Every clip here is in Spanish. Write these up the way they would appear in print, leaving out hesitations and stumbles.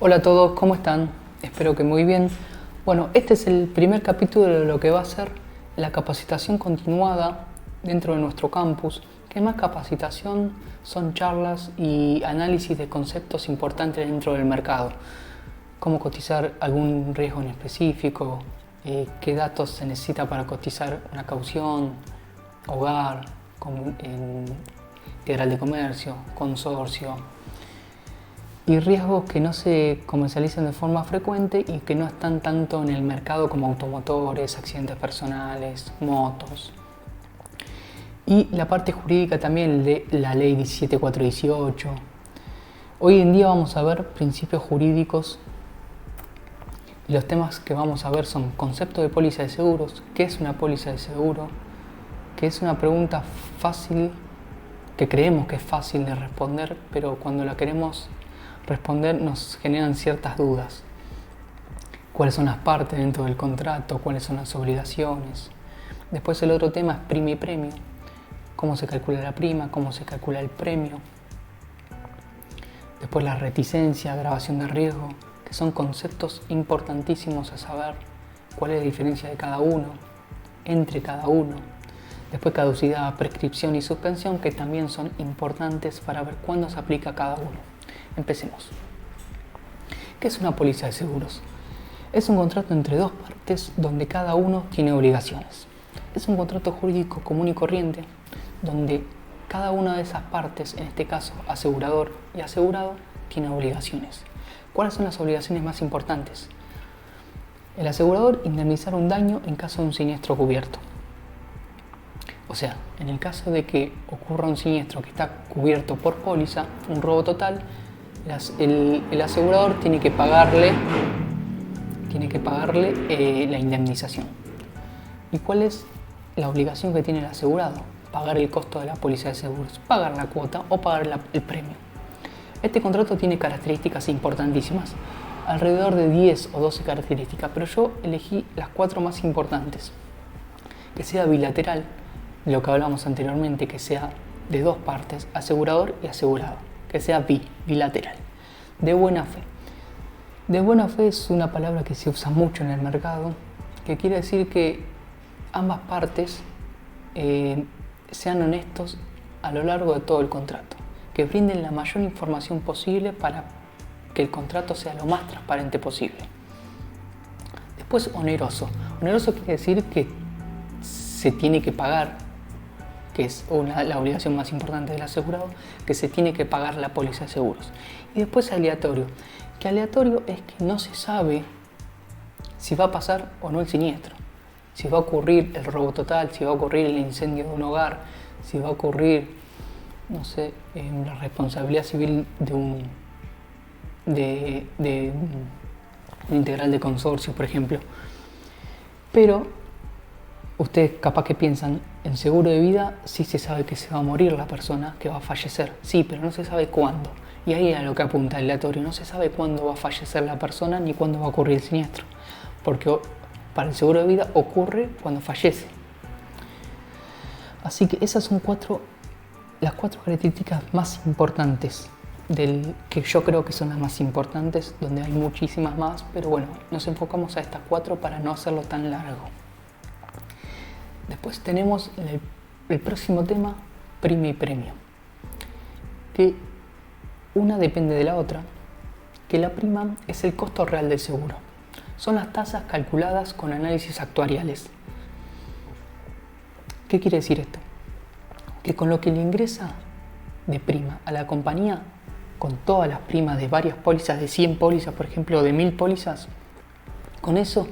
Hola a todos, ¿cómo están? Espero que muy bien. Bueno, este es el primer capítulo de lo que va a ser la capacitación continuada dentro de nuestro campus, que más capacitación son charlas y análisis de conceptos importantes dentro del mercado. Cómo cotizar algún riesgo en específico, qué datos se necesita para cotizar una caución, hogar, integral de comercio, consorcio, y riesgos que no se comercializan de forma frecuente y que no están tanto en el mercado como automotores, accidentes personales, motos. Y la parte jurídica también de la ley 17418. Hoy en día vamos a ver principios jurídicos y los temas que vamos a ver son concepto de póliza de seguros, qué es una póliza de seguro, que es una pregunta fácil, que creemos que es fácil de responder, pero cuando la queremos responder nos generan ciertas dudas. ¿Cuáles son las partes dentro del contrato? ¿Cuáles son las obligaciones? Después el otro tema es prima y premio. ¿Cómo se calcula la prima? ¿Cómo se calcula el premio? Después la reticencia, agravación de riesgo, que son conceptos importantísimos a saber. ¿Cuál es la diferencia de cada uno? Entre cada uno. Después caducidad, prescripción y suspensión, que también son importantes para ver cuándo se aplica cada uno. Empecemos. ¿Qué es una póliza de seguros? Es un contrato entre dos partes donde cada uno tiene obligaciones. Es un contrato jurídico común y corriente donde cada una de esas partes, en este caso asegurador y asegurado, tiene obligaciones. ¿Cuáles son las obligaciones más importantes? El asegurador indemnizar un daño en caso de un siniestro cubierto. O sea, en el caso de que ocurra un siniestro que está cubierto por póliza, un robo total, el asegurador tiene que pagarle la indemnización. ¿Y cuál es la obligación que tiene el asegurado? Pagar el costo de la póliza de seguros, pagar la cuota o pagar el premio. Este contrato tiene características importantísimas, alrededor de 10 o 12 características, pero yo elegí las 4 más importantes. Que sea bilateral, lo que hablamos anteriormente, que sea de dos partes, asegurador y asegurado, que sea bilateral, de buena fe. De buena fe es una palabra que se usa mucho en el mercado, que quiere decir que ambas partes sean honestos a lo largo de todo el contrato, que brinden la mayor información posible para que el contrato sea lo más transparente posible. Después, oneroso. Oneroso quiere decir que se tiene que pagar, que es la obligación más importante del asegurado, que se tiene que pagar la póliza de seguros. Y después aleatorio, que aleatorio es que no se sabe si va a pasar o no el siniestro, si va a ocurrir el robo total, si va a ocurrir el incendio de un hogar, si va a ocurrir, no sé, la responsabilidad civil de un integral de consorcio, por ejemplo. Pero ustedes capaz que piensan, en seguro de vida sí se sabe que se va a morir la persona, que va a fallecer. Sí, pero no se sabe cuándo. Y ahí es a lo que apunta el aleatorio. No se sabe cuándo va a fallecer la persona ni cuándo va a ocurrir el siniestro. Porque para el seguro de vida ocurre cuando fallece. Así que esas son las 4 características más importantes, que yo creo que son las más importantes, donde hay muchísimas más, pero bueno, nos enfocamos a estas 4 para no hacerlo tan largo. Después tenemos el próximo tema, prima y premio, que una depende de la otra, que la prima es el costo real del seguro. Son las tasas calculadas con análisis actuariales. ¿Qué quiere decir esto? Que con lo que le ingresa de prima a la compañía, con todas las primas de varias pólizas, de 100 pólizas, por ejemplo, o de 1000 pólizas, con eso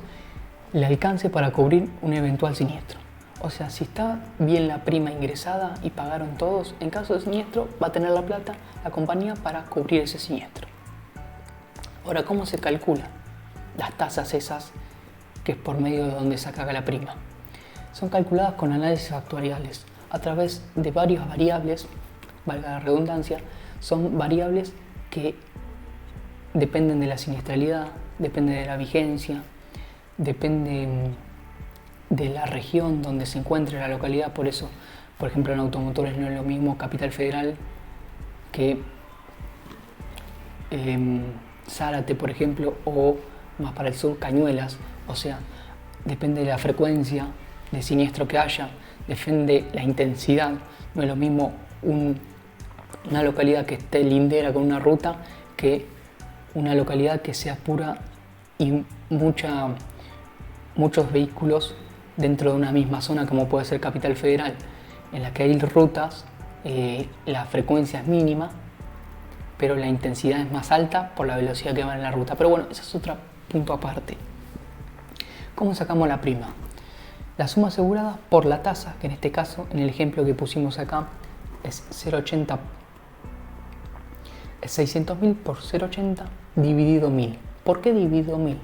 le alcance para cubrir un eventual siniestro. O sea, si está bien la prima ingresada y pagaron todos, en caso de siniestro va a tener la plata la compañía para cubrir ese siniestro. Ahora, ¿cómo se calcula las tasas esas, que es por medio de donde saca la prima? Son calculadas con análisis actuariales a través de varias variables, valga la redundancia, son variables que dependen de la siniestralidad, dependen de la vigencia, dependen de la región donde se encuentre la localidad. Por eso, por ejemplo, en automotores no es lo mismo Capital Federal que Zárate, por ejemplo, o más para el sur, Cañuelas. O sea, depende de la frecuencia de siniestro que haya, depende la intensidad. No es lo mismo una localidad que esté lindera con una ruta que una localidad que sea pura y muchos vehículos dentro de una misma zona, como puede ser Capital Federal, en la que hay rutas, la frecuencia es mínima, pero la intensidad es más alta por la velocidad que va en la ruta. Pero bueno, ese es otro punto aparte. ¿Cómo sacamos la prima? La suma asegurada por la tasa, que en este caso, en el ejemplo que pusimos acá, es 0,80, es 600.000 por 0,80 dividido 1000. ¿Por qué dividido 1000?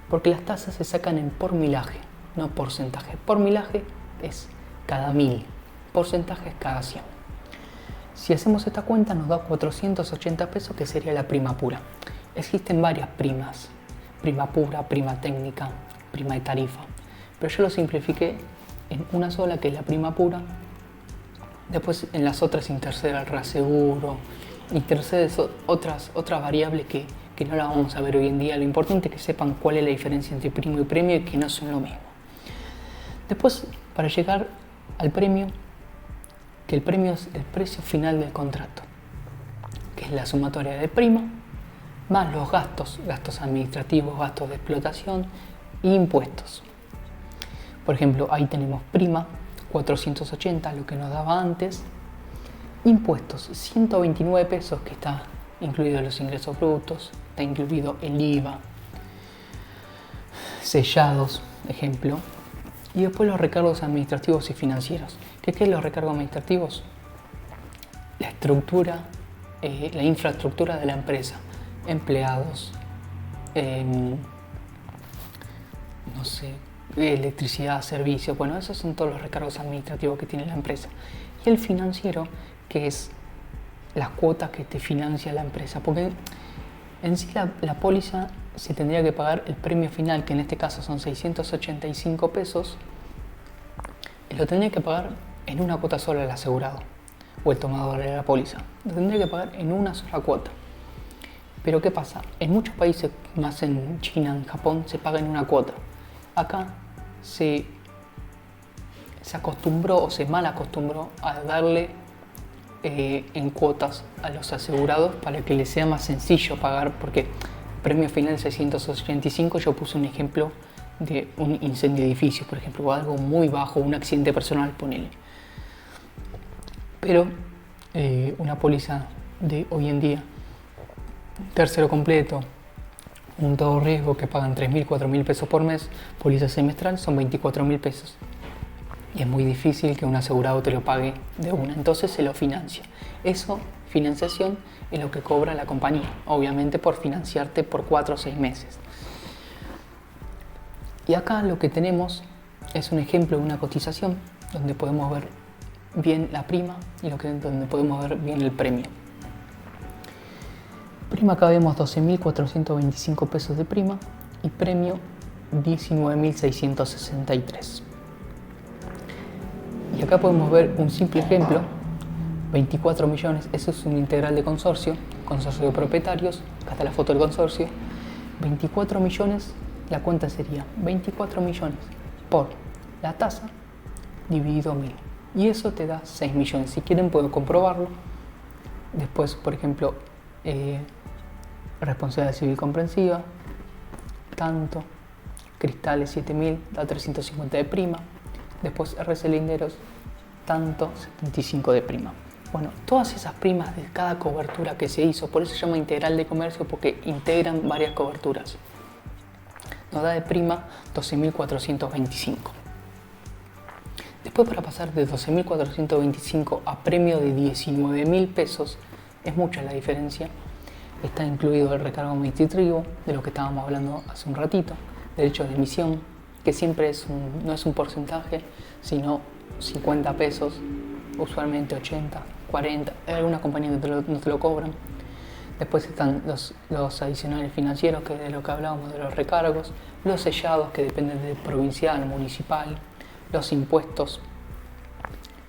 Porque las tasas se sacan en por milaje, no porcentaje. Por milaje es cada 1000, porcentaje es cada 100. Si hacemos esta cuenta nos da 480 pesos, que sería la prima pura. Existen varias primas: prima pura, prima técnica, prima de tarifa, pero yo lo simplifiqué en una sola, que es la prima pura. Después en las otras intercede el reaseguro, intercede otras variables que no las vamos a ver hoy en día. Lo importante es que sepan cuál es la diferencia entre primo y premio, y que no son lo mismo. Después, para llegar al premio, que el premio es el precio final del contrato, que es la sumatoria de prima más los gastos administrativos, gastos de explotación e impuestos. Por ejemplo, ahí tenemos prima 480, lo que nos daba antes, impuestos 129 pesos, que está incluido los ingresos brutos, está incluido el IVA, sellados, ejemplo, y después los recargos administrativos y financieros. ¿Qué es los recargos administrativos? La estructura, la infraestructura de la empresa, empleados, no sé, electricidad, servicios. Bueno, esos son todos los recargos administrativos que tiene la empresa. Y el financiero, que es las cuotas que te financia la empresa, porque en sí la póliza se tendría que pagar el premio final, que en este caso son 685 pesos, y lo tendría que pagar en una cuota sola el asegurado o el tomador de la póliza. Lo tendría que pagar en una sola cuota. Pero ¿qué pasa? En muchos países, más en China, en Japón, se paga en una cuota. Acá se acostumbró o se mal acostumbró a darle en cuotas a los asegurados para que les sea más sencillo pagar, porque premio final 685, yo puse un ejemplo de un incendio de edificio, por ejemplo, o algo muy bajo, un accidente personal, ponele. Pero una póliza de hoy en día, tercero completo, un todo riesgo, que pagan 3.000, 4.000 pesos por mes, póliza semestral, son 24.000 pesos. Y es muy difícil que un asegurado te lo pague de una, entonces se lo financia. Eso, financiación, es lo que cobra la compañía, obviamente por financiarte por 4 o 6 meses. Y acá lo que tenemos es un ejemplo de una cotización donde podemos ver bien la prima y donde podemos ver bien el premio. Prima, acá vemos 12.425 pesos de prima y premio 19.663. Y acá podemos ver un simple ejemplo, 24 millones, eso es un integral de consorcio de propietarios, acá está la foto del consorcio, 24 millones, la cuenta sería 24 millones por la tasa dividido 1000. Y eso te da 6 millones. Si quieren puedo comprobarlo. Después, por ejemplo, responsabilidad civil comprensiva, tanto, cristales 7000, da 350 de prima. Después RC Linderos, tanto, 75 de prima. Bueno, todas esas primas de cada cobertura que se hizo, por eso se llama integral de comercio, porque integran varias coberturas. Nos da de prima 12.425. Después, para pasar de 12.425 a premio de 19.000 pesos, es mucha la diferencia. Está incluido el recargo administrativo, de lo que estábamos hablando hace un ratito, derechos de emisión, que siempre no es un porcentaje, sino 50 pesos, usualmente 80, 40, hay algunas compañías que no te lo cobran. Después están los adicionales financieros, que es de lo que hablábamos, de los recargos, los sellados, que dependen del provincial, municipal, los impuestos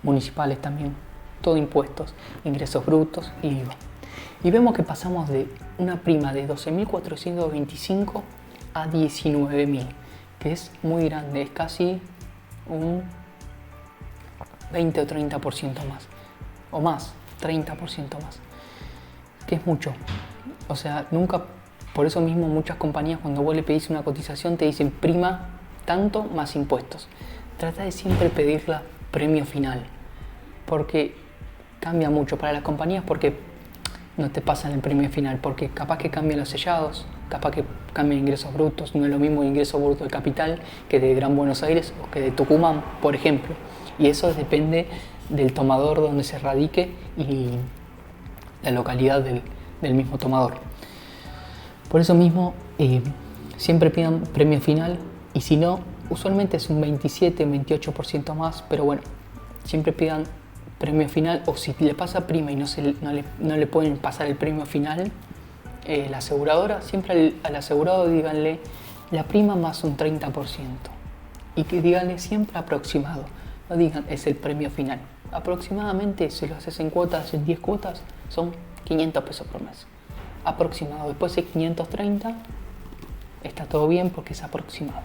municipales también, todo impuestos, ingresos brutos y IVA. Y vemos que pasamos de una prima de 12.425 a 19.000, que es muy grande, es casi un 20 o 30% más, o más, 30% más, que es mucho. O sea, nunca, por eso mismo muchas compañías cuando vos le pedís una cotización te dicen prima tanto más impuestos. Trata de siempre pedirla premio final, porque cambia mucho para las compañías, porque no te pasan el premio final, porque capaz que cambian los sellados, capaz que cambian ingresos brutos, no es lo mismo ingreso bruto de capital que de Gran Buenos Aires o que de Tucumán, por ejemplo. Y eso depende del tomador donde se radique y la localidad del mismo tomador. Por eso mismo, siempre pidan premio final, y si no, usualmente es un 27-28% más, pero bueno, siempre pidan premio final, o si le pasa prima y no le pueden pasar el premio final, la aseguradora, siempre al asegurado díganle la prima más un 30%, y que díganle siempre aproximado, no digan es el premio final. Aproximadamente, si lo haces en cuotas, en 10 cuotas, son 500 pesos por mes. Aproximado. Después de 530, está todo bien porque es aproximado.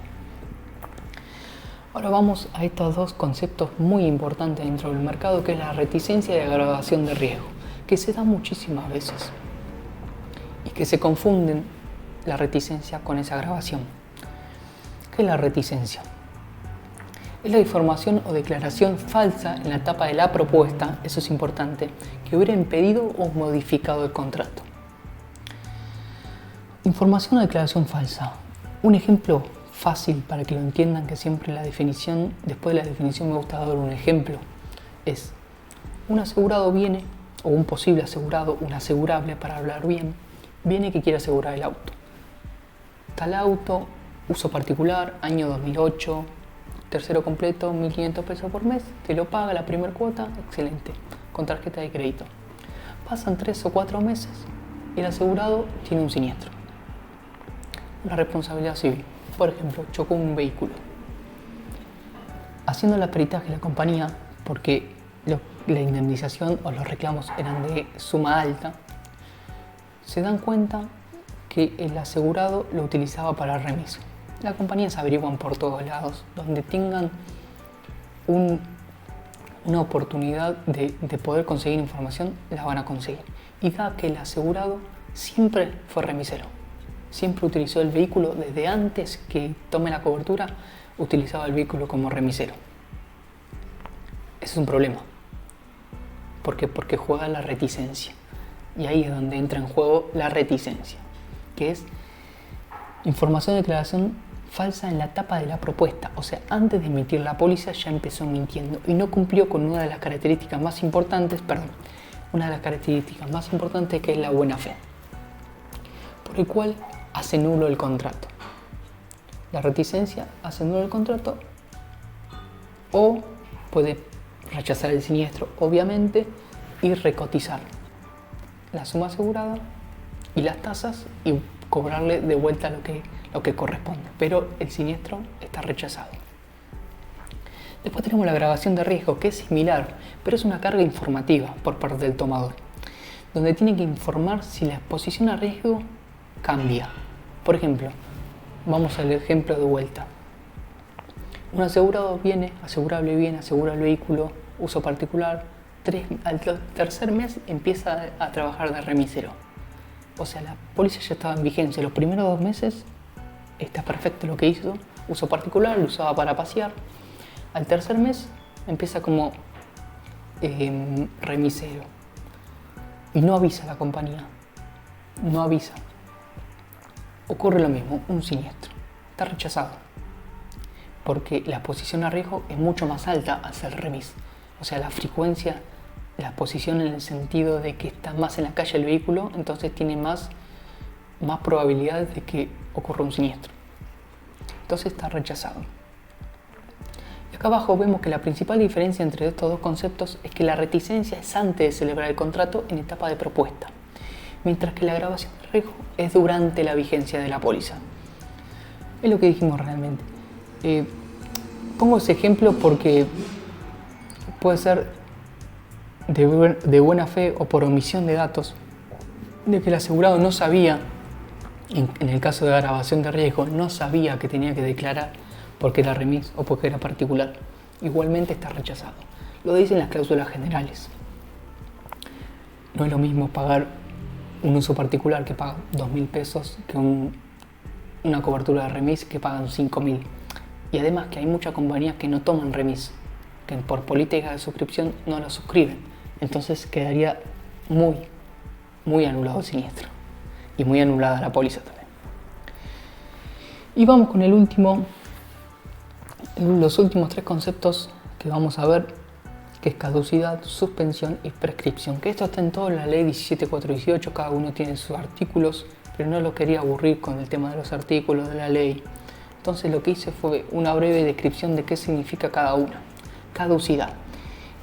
Ahora vamos a estos dos conceptos muy importantes dentro del mercado, que es la reticencia y la agravación de riesgo, que se da muchísimas veces y que se confunden la reticencia con esa agravación. ¿Qué es la reticencia? Es la información o declaración falsa en la etapa de la propuesta, eso es importante, que hubiera impedido o modificado el contrato. Información o declaración falsa. Un ejemplo fácil para que lo entiendan, que siempre la definición, después de la definición me gusta dar un ejemplo, es un asegurado viene, o un posible asegurado, un asegurable para hablar bien, viene que quiere asegurar el auto. Tal auto, uso particular, año 2008, tercero completo, 1.500 pesos por mes, te lo paga la primera cuota, excelente, con tarjeta de crédito. Pasan 3 o 4 meses y el asegurado tiene un siniestro, una responsabilidad civil. Por ejemplo, chocó un vehículo. Haciendo el peritaje de la compañía, porque la indemnización o los reclamos eran de suma alta, se dan cuenta que el asegurado lo utilizaba para remis. Las compañías averiguan por todos lados, donde tengan una oportunidad de poder conseguir información, la van a conseguir. Y da que el asegurado siempre fue remisero. Siempre utilizó el vehículo desde antes que tome la cobertura, utilizaba el vehículo como remisero. Ese es un problema. ¿Por qué? Porque juega la reticencia. Y ahí es donde entra en juego la reticencia, que es información de declaración falsa en la etapa de la propuesta. O sea, antes de emitir la póliza ya empezó mintiendo y no cumplió con una de las características más importantes, que es la buena fe, por el cual hace nulo el contrato. La reticencia hace nulo el contrato, o puede rechazar el siniestro, obviamente, y recotizar la suma asegurada y las tasas y cobrarle de vuelta lo que corresponde, pero el siniestro está rechazado. Después tenemos la agravación de riesgo, que es similar, pero es una carga informativa por parte del tomador, donde tiene que informar si la exposición a riesgo cambia. Por ejemplo, vamos al ejemplo de vuelta. Un asegurado asegurable viene, asegura el vehículo, uso particular, al tercer mes empieza a trabajar de remisero. O sea, la póliza ya estaba en vigencia. Los primeros 2 meses está perfecto lo que hizo, uso particular, lo usaba para pasear. Al tercer mes empieza como remisero y no avisa a la compañía, no avisa. Ocurre lo mismo, un siniestro, está rechazado, porque la exposición a riesgo es mucho más alta al ser remis. O sea, la frecuencia, la exposición en el sentido de que está más en la calle el vehículo, entonces tiene más probabilidades de que ocurra un siniestro. Entonces está rechazado. Y acá abajo vemos que la principal diferencia entre estos dos conceptos es que la reticencia es antes de celebrar el contrato, en etapa de propuesta, mientras que la agravación de riesgo es durante la vigencia de la póliza. Es lo que dijimos realmente. Pongo ese ejemplo porque puede ser de buena fe o por omisión de datos, de que el asegurado no sabía, en el caso de agravación de riesgo, no sabía que tenía que declarar porque era remis o porque era particular. Igualmente está rechazado. Lo dicen las cláusulas generales. No es lo mismo pagar un uso particular que paga 2.000 pesos que una cobertura de remis que pagan 5.000. Y además que hay muchas compañías que no toman remis, que por política de suscripción no lo suscriben. Entonces quedaría muy anulado el siniestro y muy anulada la póliza también. Y vamos con los últimos 3 conceptos que vamos a ver, que es caducidad, suspensión y prescripción, que esto está en toda la ley 17418, cada uno tiene sus artículos, pero no lo quería aburrir con el tema de los artículos de la ley. Entonces lo que hice fue una breve descripción de qué significa cada una. Caducidad: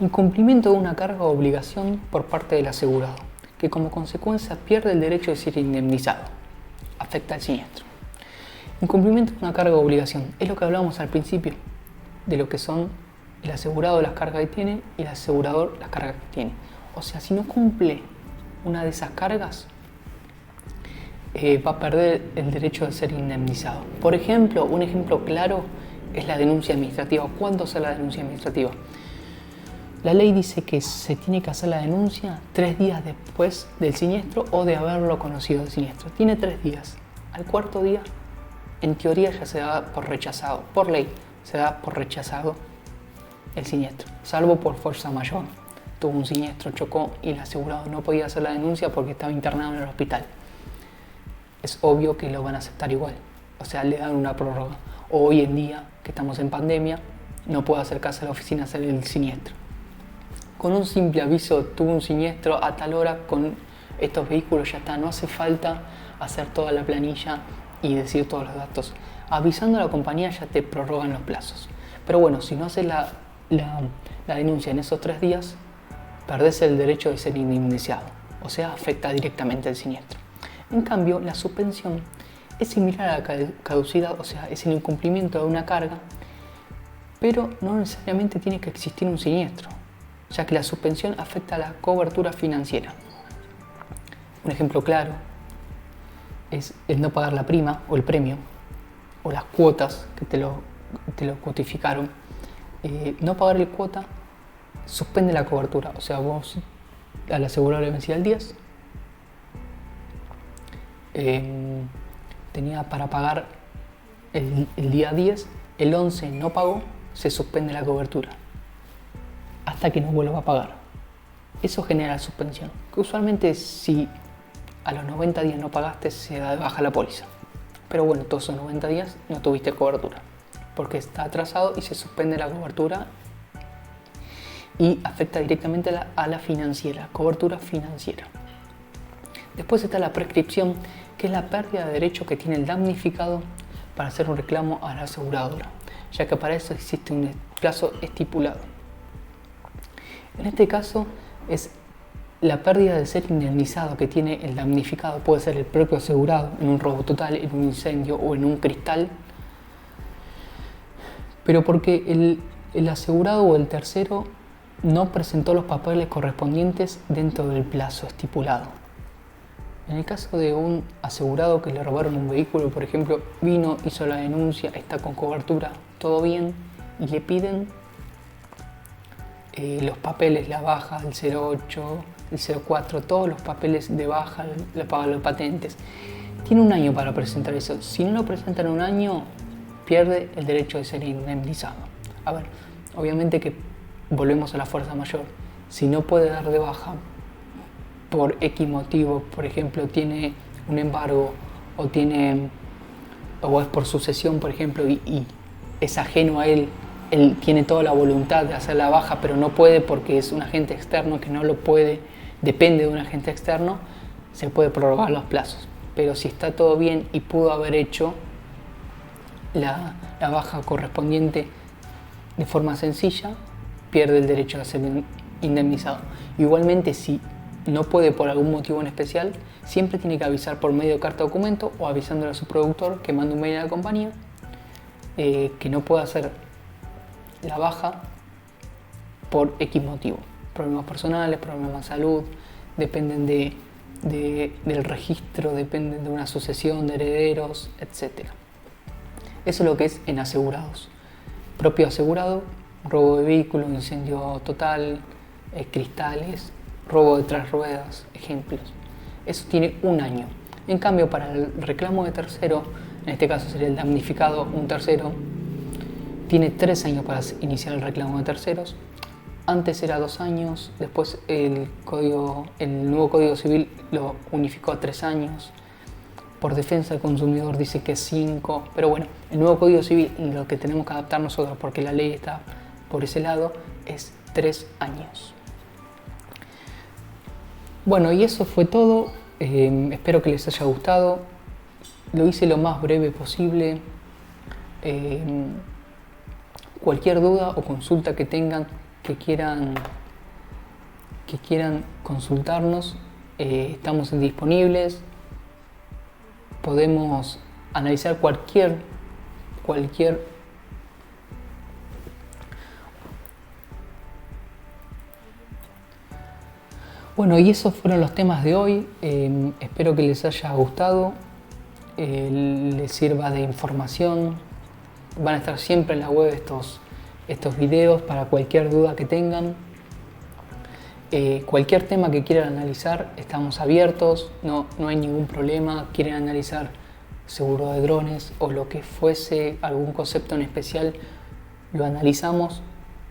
incumplimiento de una carga o obligación por parte del asegurado, que como consecuencia pierde el derecho de ser indemnizado. Afecta al siniestro. Incumplimiento de una carga o obligación es lo que hablábamos al principio, de lo que son el asegurado las cargas que tiene y el asegurador las cargas que tiene. O sea, si no cumple una de esas cargas, va a perder el derecho de ser indemnizado. Por ejemplo, un ejemplo claro es la denuncia administrativa. ¿Cuándo hacer la denuncia administrativa? La ley dice que se tiene que hacer la denuncia 3 días después del siniestro o de haberlo conocido el siniestro. Tiene 3 días. Al 4.º día, en teoría ya se da por rechazado. Por ley, se da por rechazado el siniestro, salvo por fuerza mayor. Tuvo un siniestro, chocó y el asegurado no podía hacer la denuncia porque estaba internado en el hospital. Es obvio que lo van a aceptar igual, o sea, le dan una prórroga. O hoy en día, que estamos en pandemia, no puede acercarse a la oficina a hacer el siniestro. Con un simple aviso, tuvo un siniestro a tal hora con estos vehículos, ya está, no hace falta hacer toda la planilla y decir todos los datos. Avisando a la compañía ya te prorrogan los plazos. Pero bueno, si no haces la denuncia en esos 3 días, perdés el derecho de ser indemnizado, o sea, afecta directamente el siniestro. En cambio, la suspensión es similar a la caducidad, o sea, es el incumplimiento de una carga, pero no necesariamente tiene que existir un siniestro, ya que la suspensión afecta a la cobertura financiera. Un ejemplo claro es el no pagar la prima o el premio, o las cuotas que te lo cuotificaron. No pagar el cuota suspende la cobertura, o sea, vos al asegurador le vencía el 10, tenía para pagar el día 10, el 11 no pagó, se suspende la cobertura hasta que no vuelva a pagar. Eso genera suspensión, que usualmente si a los 90 días no pagaste se da de baja la póliza. Pero bueno, todos esos 90 días no tuviste cobertura porque está atrasado y se suspende la cobertura y afecta directamente a la financiera, cobertura financiera. Después está la prescripción, que es la pérdida de derecho que tiene el damnificado para hacer un reclamo a la aseguradora, ya que para eso existe un plazo estipulado. En este caso es la pérdida de ser indemnizado que tiene el damnificado, puede ser el propio asegurado en un robo total, en un incendio o en un cristal, pero porque el asegurado o el tercero no presentó los papeles correspondientes dentro del plazo estipulado. En el caso de un asegurado que le robaron un vehículo, por ejemplo, vino, hizo la denuncia, está con cobertura, todo bien, y le piden los papeles, la baja, el 08, el 04, todos los papeles de baja, la paga de los patentes. Tiene un año para presentar eso. Si no lo presenta en un año, pierde el derecho de ser indemnizado. A ver, obviamente que volvemos a la fuerza mayor. Si no puede dar de baja por X motivo, por ejemplo, tiene un embargo o es por sucesión, por ejemplo, y es ajeno a él tiene toda la voluntad de hacer la baja, pero no puede porque es un agente externo que no lo puede, depende de un agente externo, se puede prorrogar los plazos. Pero si está todo bien y pudo haber hecho la baja correspondiente de forma sencilla, pierde el derecho a ser indemnizado. Igualmente, si no puede por algún motivo en especial, siempre tiene que avisar por medio de carta documento o avisándole a su productor que mande un mail a la compañía que no puede hacer la baja por X motivo. Problemas personales, problemas de salud, dependen de del registro, dependen de una sucesión de herederos, etc. Eso es lo que es en asegurados. Propio asegurado, robo de vehículo, incendio total, cristales, robo de 3 ruedas, ejemplos. Eso tiene 1 año. En cambio, para el reclamo de tercero, en este caso sería el damnificado, un tercero, tiene 3 años para iniciar el reclamo de terceros. Antes era 2 años, después el nuevo Código Civil lo unificó a 3 años. Por defensa del consumidor dice que es 5, pero bueno, el nuevo Código Civil, lo que tenemos que adaptar nosotros, porque la ley está por ese lado, es 3 años. Bueno, y eso fue todo. Espero que les haya gustado. Lo hice lo más breve posible. Cualquier duda o consulta que tengan, que quieran consultarnos, estamos disponibles. Podemos analizar cualquier Bueno, y esos fueron los temas de hoy. Espero que les haya gustado, les sirva de información. Van a estar siempre en la web estos videos para cualquier duda que tengan. Cualquier tema que quieran analizar, estamos abiertos, no hay ningún problema. Quieren analizar seguro de drones o lo que fuese, algún concepto en especial, lo analizamos.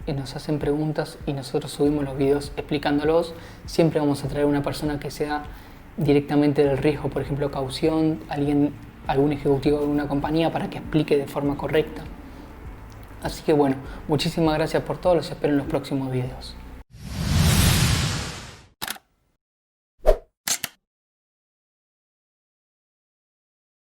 Nos hacen preguntas y nosotros subimos los videos explicándolos. Siempre vamos a traer una persona que sea directamente del riesgo, por ejemplo caución, algún ejecutivo de una compañía, para que explique de forma correcta. Así que bueno, muchísimas gracias por todo, los espero en los próximos videos.